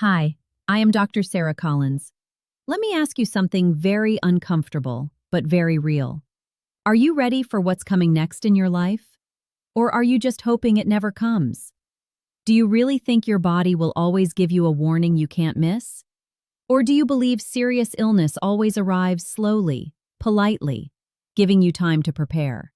Hi, I am Dr. Sarah Collins. Let me ask you something very uncomfortable, but very real. Are you ready for what's coming next in your life? Or are you just hoping it never comes? Do you really think your body will always give you a warning you can't miss? Or do you believe serious illness always arrives slowly, politely, giving you time to prepare?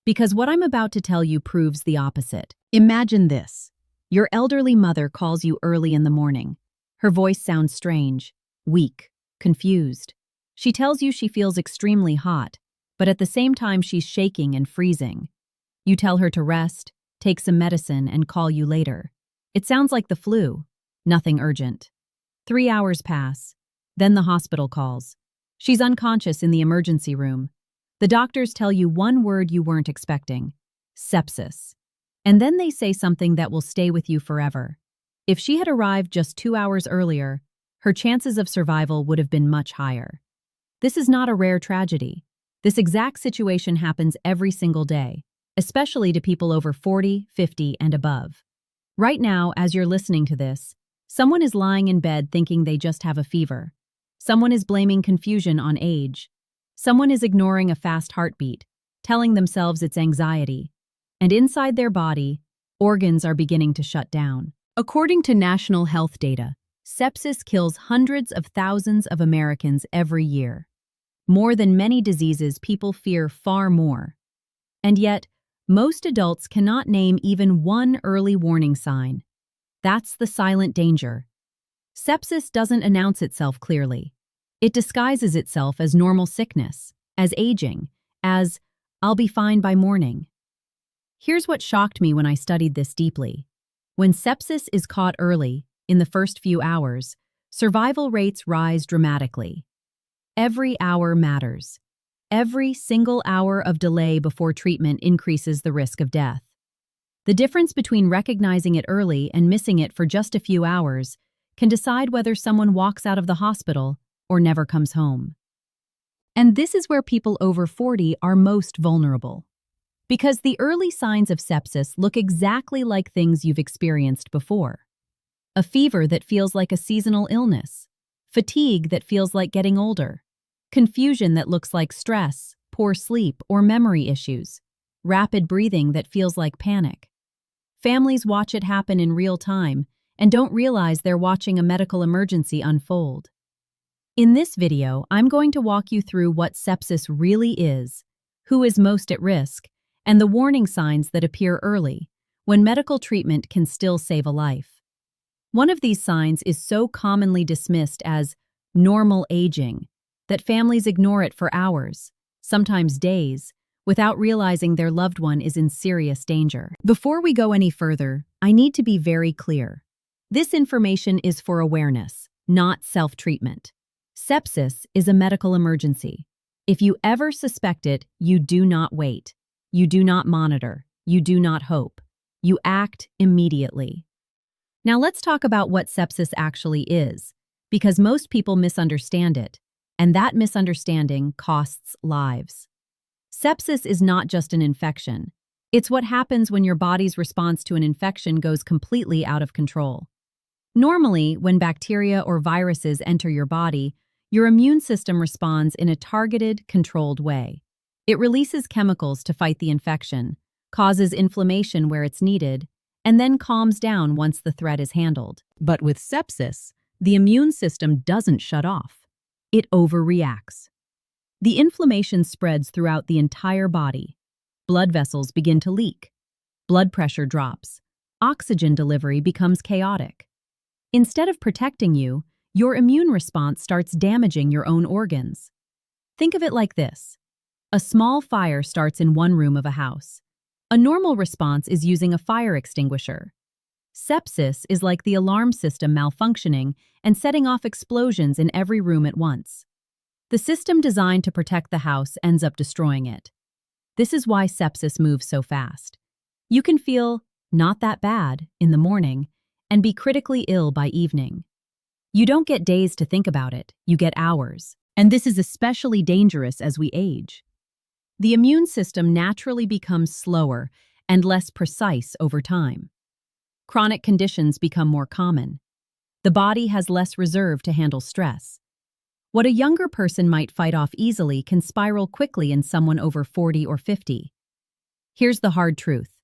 Because what I'm about to tell you proves the opposite. Imagine this. Your elderly mother calls you early in the morning. Her voice sounds strange, weak, confused. She tells you she feels extremely hot, but at the same time she's shaking and freezing. You tell her to rest, take some medicine, and call you later. It sounds like the flu, nothing urgent. 3 hours pass. Then the hospital calls. She's unconscious in the emergency room. The doctors tell you one word you weren't expecting: sepsis. And then they say something that will stay with you forever. If she had arrived just 2 hours earlier, her chances of survival would have been much higher. This is not a rare tragedy. This exact situation happens every single day, especially to people over 40, 50, and above. Right now, as you're listening to this, someone is lying in bed thinking they just have a fever. Someone is blaming confusion on age. Someone is ignoring a fast heartbeat, telling themselves it's anxiety. And inside their body, organs are beginning to shut down. According to national health data, sepsis kills hundreds of thousands of Americans every year. More than many diseases people fear far more. And yet, most adults cannot name even one early warning sign. That's the silent danger. Sepsis doesn't announce itself clearly. It disguises itself as normal sickness, as aging, as "I'll be fine by morning." Here's what shocked me when I studied this deeply. When sepsis is caught early, in the first few hours, survival rates rise dramatically. Every hour matters. Every single hour of delay before treatment increases the risk of death. The difference between recognizing it early and missing it for just a few hours can decide whether someone walks out of the hospital or never comes home. And this is where people over 40 are most vulnerable. Because the early signs of sepsis look exactly like things you've experienced before. A fever that feels like a seasonal illness, fatigue that feels like getting older, confusion that looks like stress, poor sleep, or memory issues, rapid breathing that feels like panic. Families watch it happen in real time and don't realize they're watching a medical emergency unfold. In this video, I'm going to walk you through what sepsis really is, who is most at risk, and the warning signs that appear early, when medical treatment can still save a life. One of these signs is so commonly dismissed as normal aging that families ignore it for hours, sometimes days, without realizing their loved one is in serious danger. Before we go any further, I need to be very clear. This information is for awareness, not self-treatment. Sepsis is a medical emergency. If you ever suspect it, you do not wait. You do not monitor. You do not hope. You act immediately. Now let's talk about what sepsis actually is, because most people misunderstand it, and that misunderstanding costs lives. Sepsis is not just an infection. It's what happens when your body's response to an infection goes completely out of control. Normally, when bacteria or viruses enter your body, your immune system responds in a targeted, controlled way. It releases chemicals to fight the infection, causes inflammation where it's needed, and then calms down once the threat is handled. But with sepsis, the immune system doesn't shut off. It overreacts. The inflammation spreads throughout the entire body. Blood vessels begin to leak. Blood pressure drops. Oxygen delivery becomes chaotic. Instead of protecting you, your immune response starts damaging your own organs. Think of it like this. A small fire starts in one room of a house. A normal response is using a fire extinguisher. Sepsis is like the alarm system malfunctioning and setting off explosions in every room at once. The system designed to protect the house ends up destroying it. This is why sepsis moves so fast. You can feel not that bad in the morning and be critically ill by evening. You don't get days to think about it, you get hours. And this is especially dangerous as we age. The immune system naturally becomes slower and less precise over time. Chronic conditions become more common. The body has less reserve to handle stress. What a younger person might fight off easily can spiral quickly in someone over 40 or 50. Here's the hard truth.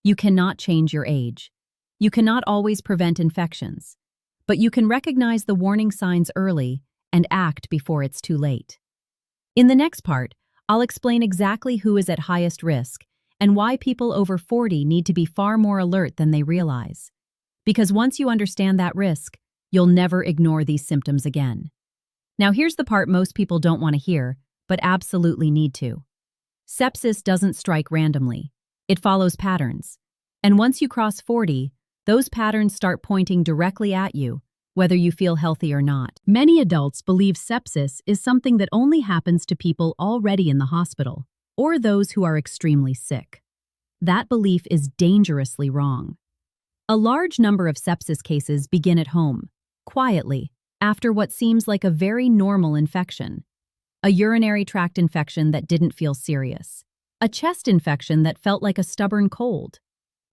You cannot change your age. You cannot always prevent infections. But you can recognize the warning signs early and act before it's too late. In the next part, I'll explain exactly who is at highest risk and why people over 40 need to be far more alert than they realize. Because once you understand that risk, you'll never ignore these symptoms again. Now here's the part most people don't want to hear, but absolutely need to. Sepsis doesn't strike randomly. It follows patterns. And once you cross 40, those patterns start pointing directly at you, whether you feel healthy or not. Many adults believe sepsis is something that only happens to people already in the hospital, or those who are extremely sick. That belief is dangerously wrong. A large number of sepsis cases begin at home, quietly, after what seems like a very normal infection. A urinary tract infection that didn't feel serious. A chest infection that felt like a stubborn cold.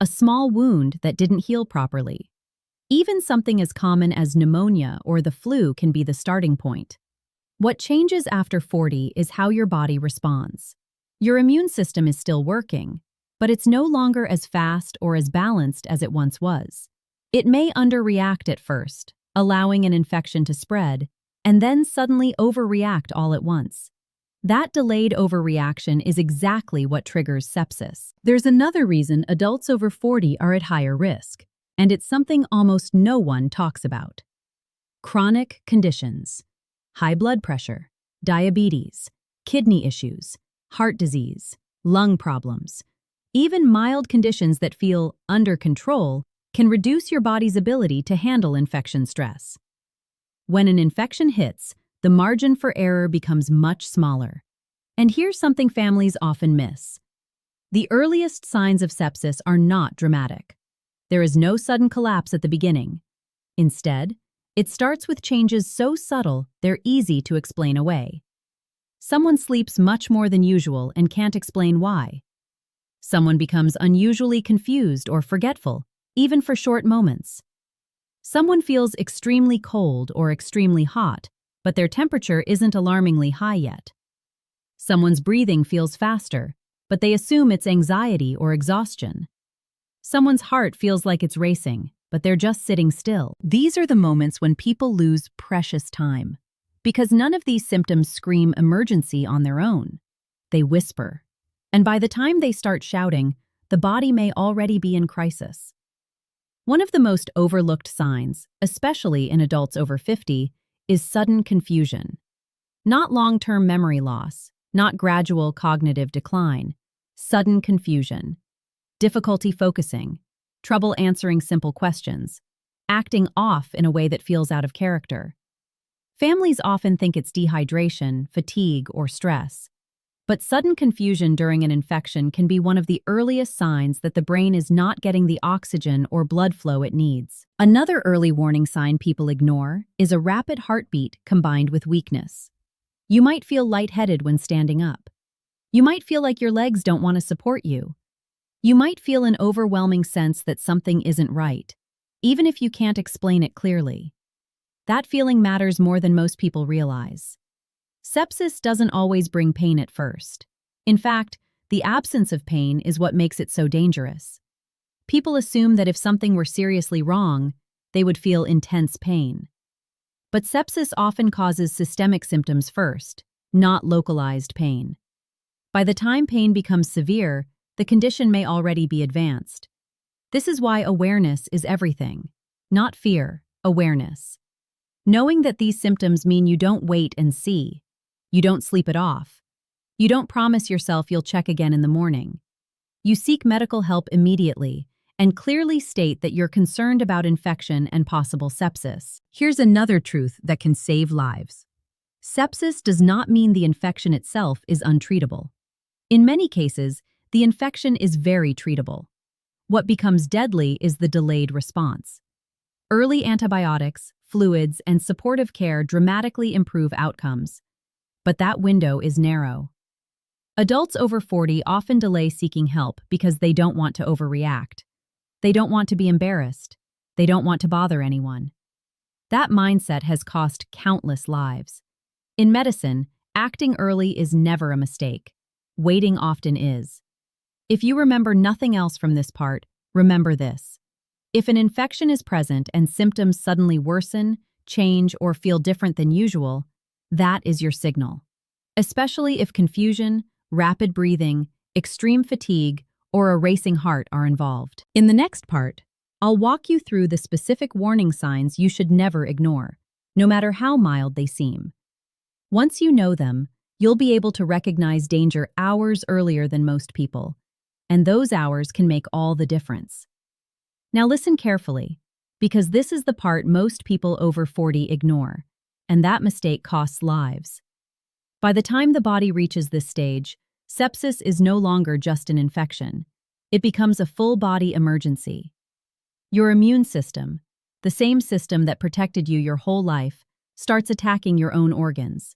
A small wound that didn't heal properly. Even something as common as pneumonia or the flu can be the starting point. What changes after 40 is how your body responds. Your immune system is still working, but it's no longer as fast or as balanced as it once was. It may underreact at first, allowing an infection to spread, and then suddenly overreact all at once. That delayed overreaction is exactly what triggers sepsis. There's another reason adults over 40 are at higher risk, and it's something almost no one talks about. Chronic conditions. High blood pressure, diabetes, kidney issues, heart disease, lung problems. Even mild conditions that feel under control can reduce your body's ability to handle infection stress. When an infection hits, the margin for error becomes much smaller. And here's something families often miss. The earliest signs of sepsis are not dramatic. There is no sudden collapse at the beginning. Instead, it starts with changes so subtle they're easy to explain away. Someone sleeps much more than usual and can't explain why. Someone becomes unusually confused or forgetful, even for short moments. Someone feels extremely cold or extremely hot, but their temperature isn't alarmingly high yet. Someone's breathing feels faster, but they assume it's anxiety or exhaustion. Someone's heart feels like it's racing, but they're just sitting still. These are the moments when people lose precious time, because none of these symptoms scream emergency on their own. They whisper, and by the time they start shouting, the body may already be in crisis. One of the most overlooked signs, especially in adults over 50, is sudden confusion. Not long-term memory loss, not gradual cognitive decline, sudden confusion. Difficulty focusing, trouble answering simple questions, acting off in a way that feels out of character. Families often think it's dehydration, fatigue, or stress. But sudden confusion during an infection can be one of the earliest signs that the brain is not getting the oxygen or blood flow it needs. Another early warning sign people ignore is a rapid heartbeat combined with weakness. You might feel lightheaded when standing up. You might feel like your legs don't want to support you. You might feel an overwhelming sense that something isn't right, even if you can't explain it clearly. That feeling matters more than most people realize. Sepsis doesn't always bring pain at first. In fact, the absence of pain is what makes it so dangerous. People assume that if something were seriously wrong, they would feel intense pain. But sepsis often causes systemic symptoms first, not localized pain. By the time pain becomes severe, the condition may already be advanced. This is why awareness is everything. Not fear, awareness. Knowing that these symptoms mean you don't wait and see. You don't sleep it off. You don't promise yourself you'll check again in the morning. You seek medical help immediately and clearly state that you're concerned about infection and possible sepsis. Here's another truth that can save lives. Sepsis does not mean the infection itself is untreatable. In many cases, the infection is very treatable. What becomes deadly is the delayed response. Early antibiotics, fluids, and supportive care dramatically improve outcomes. But that window is narrow. Adults over 40 often delay seeking help because they don't want to overreact. They don't want to be embarrassed. They don't want to bother anyone. That mindset has cost countless lives. In medicine, acting early is never a mistake. Waiting often is. If you remember nothing else from this part, remember this. If an infection is present and symptoms suddenly worsen, change, or feel different than usual, that is your signal. Especially if confusion, rapid breathing, extreme fatigue, or a racing heart are involved. In the next part, I'll walk you through the specific warning signs you should never ignore, no matter how mild they seem. Once you know them, you'll be able to recognize danger hours earlier than most people, and those hours can make all the difference. Now listen carefully, because this is the part most people over 40 ignore, and that mistake costs lives. By the time the body reaches this stage, sepsis is no longer just an infection. It becomes a full-body emergency. Your immune system, the same system that protected you your whole life, starts attacking your own organs.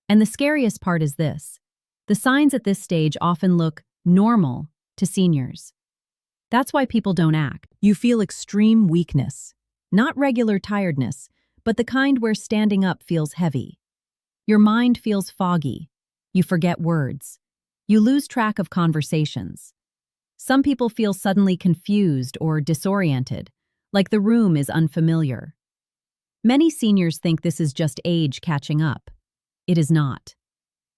And the scariest part is this: the signs at this stage often look normal to seniors. That's why people don't act. You feel extreme weakness, not regular tiredness, but the kind where standing up feels heavy. Your mind feels foggy. You forget words. You lose track of conversations. Some people feel suddenly confused or disoriented, like the room is unfamiliar. Many seniors think this is just age catching up. It is not.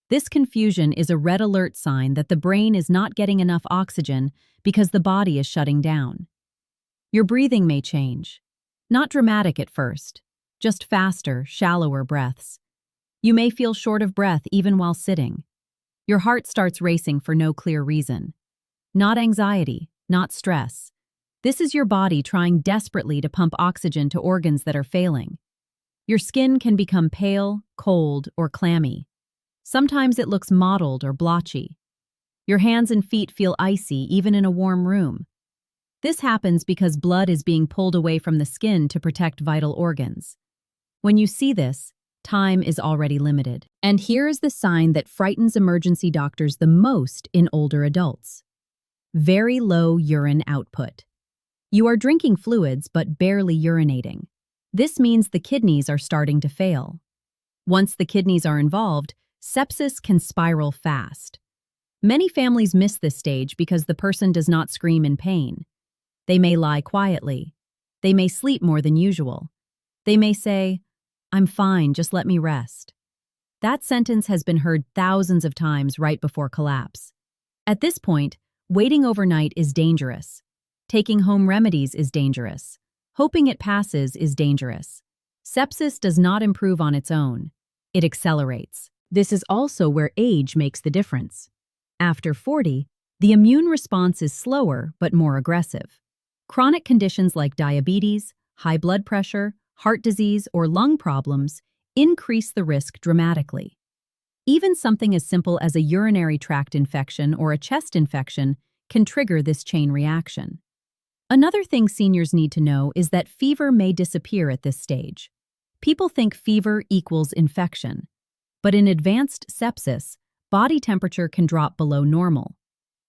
This confusion is a red alert sign that the brain is not getting enough oxygen because the body is shutting down. Your breathing may change. Not dramatic at first, just faster, shallower breaths. You may feel short of breath even while sitting. Your heart starts racing for no clear reason. Not anxiety, not stress. This is your body trying desperately to pump oxygen to organs that are failing. Your skin can become pale, cold, or clammy. Sometimes it looks mottled or blotchy. Your hands and feet feel icy even in a warm room. This happens because blood is being pulled away from the skin to protect vital organs. When you see this, time is already limited. And here is the sign that frightens emergency doctors the most in older adults. Very low urine output. You are drinking fluids but barely urinating. This means the kidneys are starting to fail. Once the kidneys are involved, sepsis can spiral fast. Many families miss this stage because the person does not scream in pain. They may lie quietly. They may sleep more than usual. They may say, "I'm fine, just let me rest." That sentence has been heard thousands of times right before collapse. At this point, waiting overnight is dangerous. Taking home remedies is dangerous. Hoping it passes is dangerous. Sepsis does not improve on its own. It accelerates. This is also where age makes the difference. After 40, the immune response is slower but more aggressive. Chronic conditions like diabetes, high blood pressure, heart disease, or lung problems increase the risk dramatically. Even something as simple as a urinary tract infection or a chest infection can trigger this chain reaction. Another thing seniors need to know is that fever may disappear at this stage. People think fever equals infection, but in advanced sepsis, body temperature can drop below normal.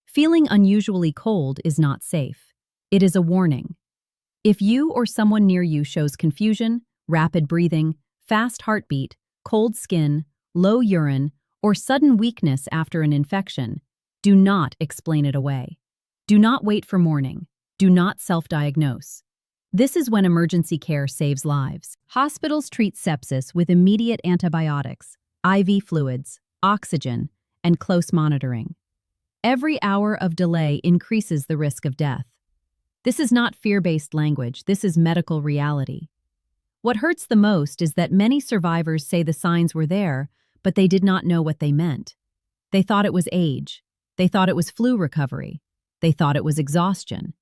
Feeling unusually cold is not safe. It is a warning. If you or someone near you shows confusion, rapid breathing, fast heartbeat, cold skin, low urine, or sudden weakness after an infection, do not explain it away. Do not wait for morning. Do not self-diagnose. This is when emergency care saves lives. Hospitals treat sepsis with immediate antibiotics, IV fluids, oxygen, and close monitoring. Every hour of delay increases the risk of death. This is not fear-based language, this is medical reality. What hurts the most is that many survivors say the signs were there, but they did not know what they meant. They thought it was age. They thought it was flu recovery. They thought it was exhaustion.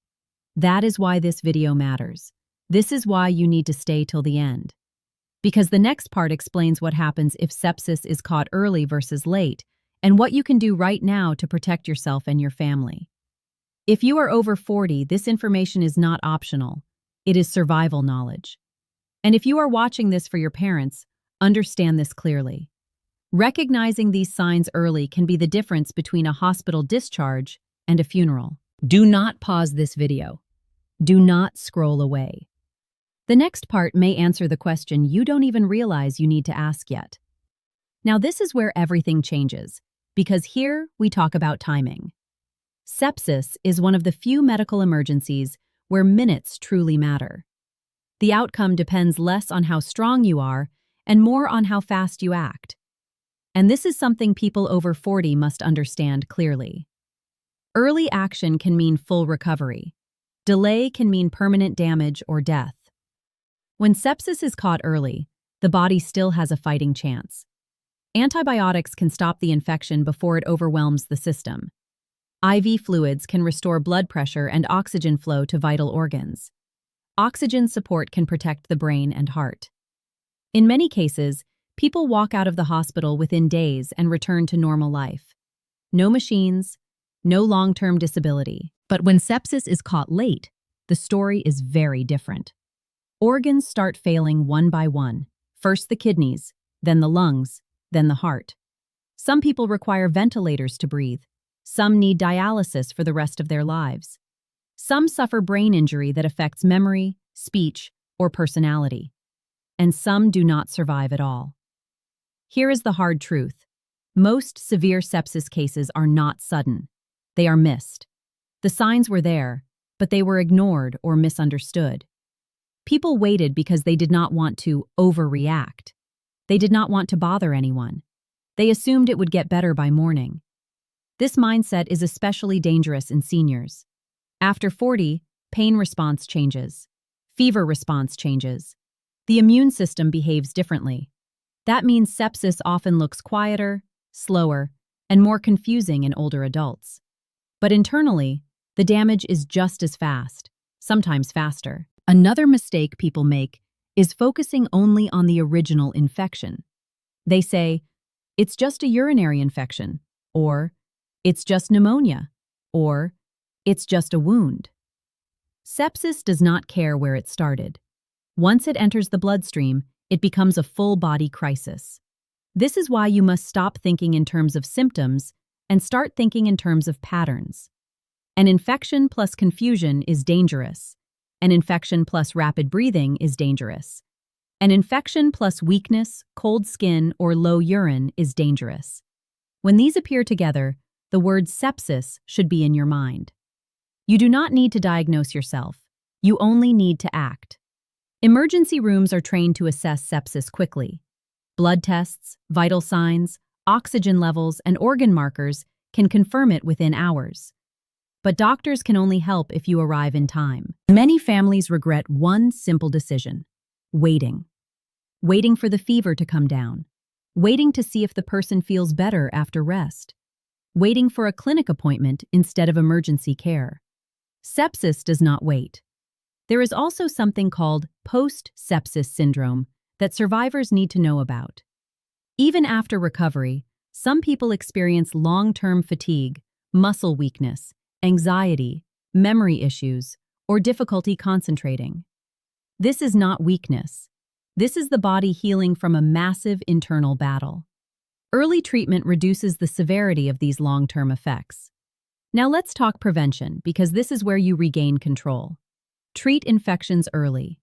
That is why this video matters. This is why you need to stay till the end. Because the next part explains what happens if sepsis is caught early versus late, and what you can do right now to protect yourself and your family. If you are over 40, this information is not optional. It is survival knowledge. And if you are watching this for your parents, understand this clearly. Recognizing these signs early can be the difference between a hospital discharge and a funeral. Do not pause this video. Do not scroll away. The next part may answer the question you don't even realize you need to ask yet. Now, this is where everything changes, because here we talk about timing. Sepsis is one of the few medical emergencies where minutes truly matter. The outcome depends less on how strong you are and more on how fast you act. And this is something people over 40 must understand clearly. Early action can mean full recovery. Delay can mean permanent damage or death. When sepsis is caught early, the body still has a fighting chance. Antibiotics can stop the infection before it overwhelms the system. IV fluids can restore blood pressure and oxygen flow to vital organs. Oxygen support can protect the brain and heart. In many cases, people walk out of the hospital within days and return to normal life. No machines, no long-term disability. But when sepsis is caught late, the story is very different. Organs start failing one by one. First the kidneys, then the lungs, then the heart. Some people require ventilators to breathe. Some need dialysis for the rest of their lives. Some suffer brain injury that affects memory, speech, or personality. And some do not survive at all. Here is the hard truth. Most severe sepsis cases are not sudden. They are missed. The signs were there, but they were ignored or misunderstood. People waited because they did not want to overreact. They did not want to bother anyone. They assumed it would get better by morning. This mindset is especially dangerous in seniors. After 40, pain response changes. Fever response changes. The immune system behaves differently. That means sepsis often looks quieter, slower, and more confusing in older adults. But internally, the damage is just as fast, sometimes faster. Another mistake people make is focusing only on the original infection. They say, it's just a urinary infection, or it's just pneumonia, or it's just a wound. Sepsis does not care where it started. Once it enters the bloodstream, it becomes a full-body crisis. This is why you must stop thinking in terms of symptoms and start thinking in terms of patterns. An infection plus confusion is dangerous. An infection plus rapid breathing is dangerous. An infection plus weakness, cold skin, or low urine is dangerous. When these appear together, the word sepsis should be in your mind. You do not need to diagnose yourself. You only need to act. Emergency rooms are trained to assess sepsis quickly. Blood tests, vital signs, oxygen levels, and organ markers can confirm it within hours. But doctors can only help if you arrive in time. Many families regret one simple decision: waiting. Waiting for the fever to come down. Waiting to see if the person feels better after rest. Waiting for a clinic appointment instead of emergency care. Sepsis does not wait. There is also something called post-sepsis syndrome that survivors need to know about. Even after recovery, some people experience long-term fatigue, muscle weakness, anxiety, memory issues, or difficulty concentrating. This is not weakness. This is the body healing from a massive internal battle. Early treatment reduces the severity of these long-term effects. Now let's talk prevention, because this is where you regain control. Treat infections early.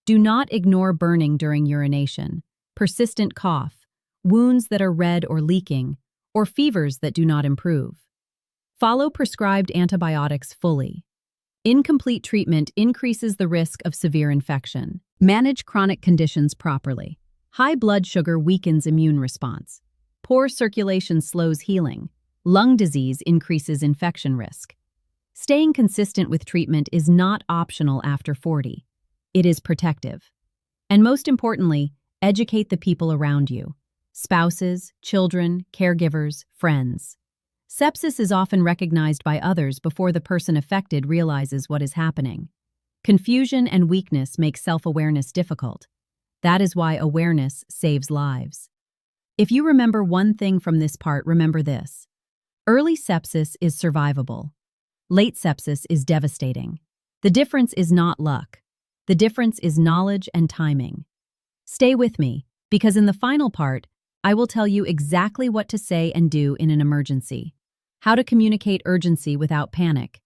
Do not ignore burning during urination, persistent cough, wounds that are red or leaking, or fevers that do not improve. Follow prescribed antibiotics fully. Incomplete treatment increases the risk of severe infection. Manage chronic conditions properly. High blood sugar weakens immune response. Poor circulation slows healing. Lung disease increases infection risk. Staying consistent with treatment is not optional after 40. It is protective. And most importantly, educate the people around you. Spouses, children, caregivers, friends. Sepsis is often recognized by others before the person affected realizes what is happening. Confusion and weakness make self-awareness difficult. That is why awareness saves lives. If you remember one thing from this part, remember this. Early sepsis is survivable. Late sepsis is devastating. The difference is not luck. The difference is knowledge and timing. Stay with me, because in the final part, I will tell you exactly what to say and do in an emergency, how to communicate urgency without panic,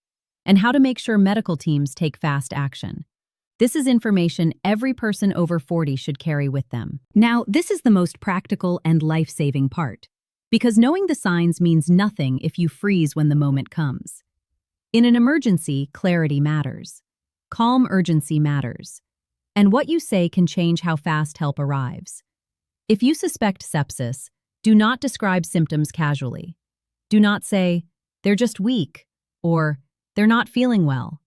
and how to make sure medical teams take fast action. This is information every person over 40 should carry with them. Now, this is the most practical and life-saving part, because knowing the signs means nothing if you freeze when the moment comes. In an emergency, clarity matters. Calm urgency matters. And what you say can change how fast help arrives. If you suspect sepsis, do not describe symptoms casually. Do not say, "They're just weak," or "They're not feeling well."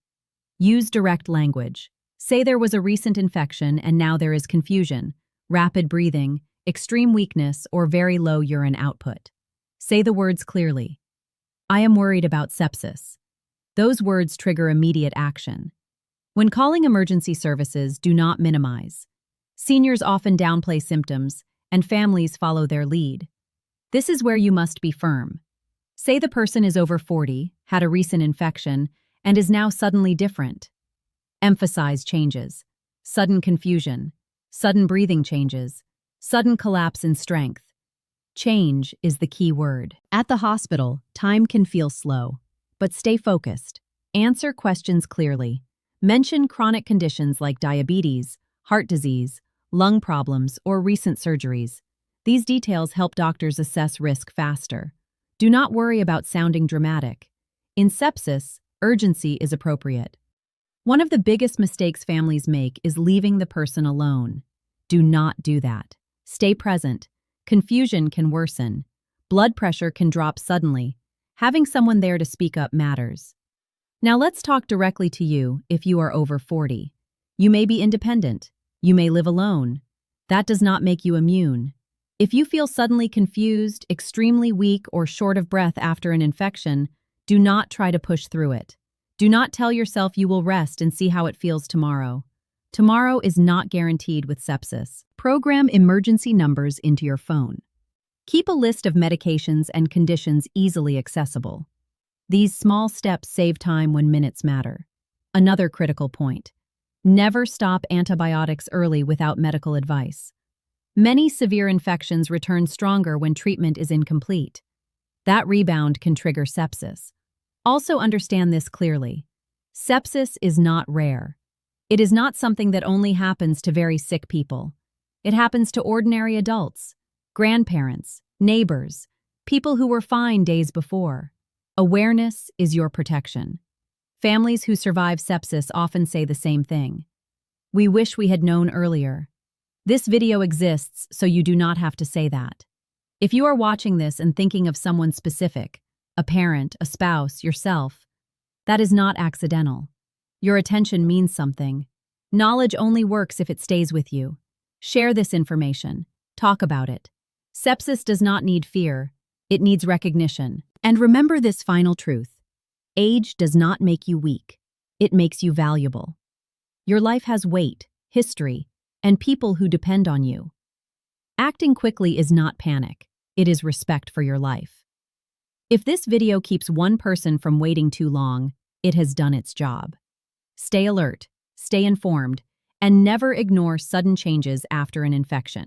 Use direct language. Say there was a recent infection and now there is confusion, rapid breathing, extreme weakness, or very low urine output. Say the words clearly. "I am worried about sepsis." Those words trigger immediate action. When calling emergency services, do not minimize. Seniors often downplay symptoms, and families follow their lead. This is where you must be firm. Say the person is over 40, had a recent infection, and is now suddenly different. Emphasize changes. Sudden confusion. Sudden breathing changes. Sudden collapse in strength. Change is the key word. At the hospital, time can feel slow, but stay focused. Answer questions clearly. Mention chronic conditions like diabetes, heart disease, lung problems, or recent surgeries. These details help doctors assess risk faster. Do not worry about sounding dramatic. In sepsis, urgency is appropriate. One of the biggest mistakes families make is leaving the person alone. Do not do that. Stay present. Confusion can worsen. Blood pressure can drop suddenly. Having someone there to speak up matters. Now let's talk directly to you if you are over 40. You may be independent. You may live alone. That does not make you immune. If you feel suddenly confused, extremely weak, or short of breath after an infection, do not try to push through it. Do not tell yourself you will rest and see how it feels tomorrow. Tomorrow is not guaranteed with sepsis. Program emergency numbers into your phone. Keep a list of medications and conditions easily accessible. These small steps save time when minutes matter. Another critical point. Never stop antibiotics early without medical advice. Many severe infections return stronger when treatment is incomplete. That rebound can trigger sepsis. Also understand this clearly. Sepsis is not rare. It is not something that only happens to very sick people. It happens to ordinary adults, grandparents, neighbors, people who were fine days before. Awareness is your protection. Families who survive sepsis often say the same thing. We wish we had known earlier. This video exists so you do not have to say that. If you are watching this and thinking of someone specific, a parent, a spouse, yourself, that is not accidental. Your attention means something. Knowledge only works if it stays with you. Share this information. Talk about it. Sepsis does not need fear. It needs recognition. And remember this final truth. Age does not make you weak. It makes you valuable. Your life has weight, history, and people who depend on you. Acting quickly is not panic. It is respect for your life. If this video keeps one person from waiting too long, it has done its job. Stay alert, stay informed, and never ignore sudden changes after an infection.